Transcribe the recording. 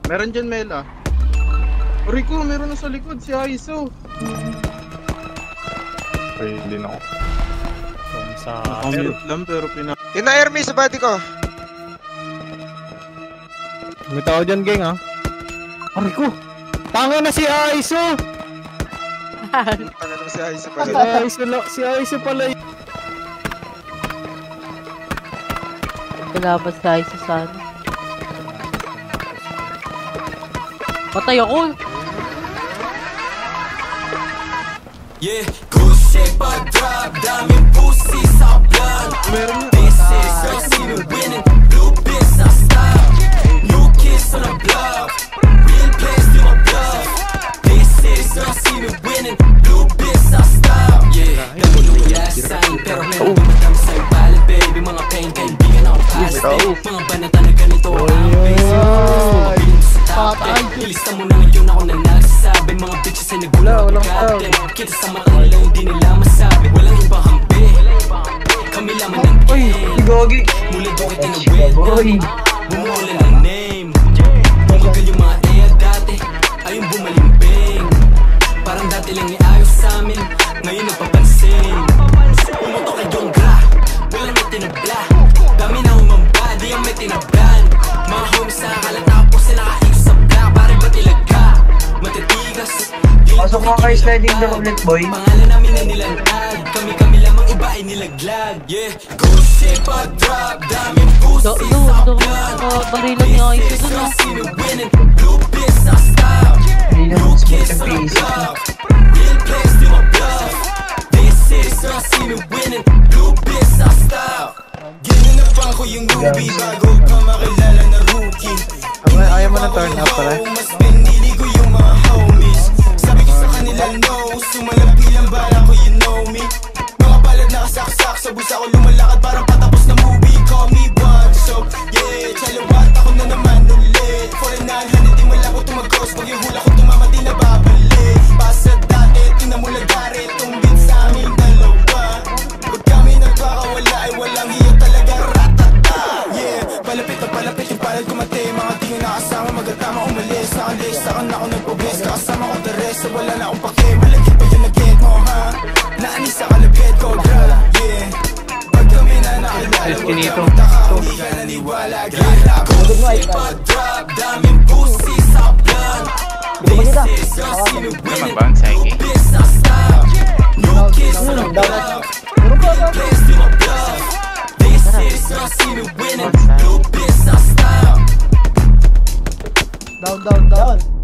Meron dyan, Mela. Rico, meron na sa likod si Aiso. Ay, hindi na ako. Sa Nakamute lang pero Tina-air me sa body ko. may tao dyan, gang, ha? Rico! Tanga na si Aiso! Ano naman si Aiso pala? Si Aiso pala. Kalaban sa Aiso sana. Patay ako! Yeah, good shape I drop, daming pussy sa blood. This is your see me winning, blue bitch I stop. New kids on the block, real place to my bluff. This is your see me winning, blue bitch I stop. Yeah, dami nung last sign, pero meron dumatami sa'yo pala baby. Mga pain, kaibigan ako past day. Mga banata na ganito ang basic. Mabiling sa top 10, ilista mo na ngayon ako na nagsasabi. Mga bitches ay nagulang kapag kita sa mata nila, hindi nila masabi. Walang ibang hampi, kami laman ng game. Mula doon kita na win, bumuhula ng name. Bumagal yung mga eya dati, ayun bumalimbing. Parang dati lang ni ayos sa amin, ngayon nagpapansin. Pumoto kay Jonggra, wala na tinabla. Dami na umamba, di ang may tinablan. Mga homies na akalat tapos na nakaikos sa black. Pare ba tilaga, matitigas. Pasok mo kayo sliding the roulette, boy. Pangalan namin na nilantad, kami lamang iba ay nilaglag. Yeah, good shape I drop, daming pussy sa blood. Barilan ni Aiso dun, ah. See me winning, blue bitch I stop. New kids on the block, real place to my bluff. This is your see me winning, blue bitch I stop. Ginanapan ko yung newbie bago ka makilala na rookie. Ayaw mo na turn up pala. Mas pinili ko yung mga homies. Sabi ko sa kanila no, sumalapi lang bala ko you know me. Mga palad nakasaksak sa busa ko lumalakad parang patapos na movie. Call me one, so yeah, chalawat ako na naman ulit. For a 900 di wala ko tumagos, pag yung hula ko tumama di na babalik. Pasa dati, tinamulagari, tumbit sa aming dalawa. Pag kami nagkakawala ay walang hiyo talaga, ratata. Yeah, palapit na palapit yung palad kumate. Mga di nga nakasama, magatama umalis. Nakalis, saan ako nagpubis, kakasama ko the rest. So wala na akong pake, malaki pa yung nag-get mo ha. Naanis sa kalapit ko, bro, yeah. Pag kami na nakilala, huwag ka magtaka, hindi ka naniwala. Gira ko, pag-drop, daming pussy sa blood. This is your see me winning, blue bitch I stop. New kids on the block, real place to my bluff. This is your see me winning, blue bitch I stop. Down.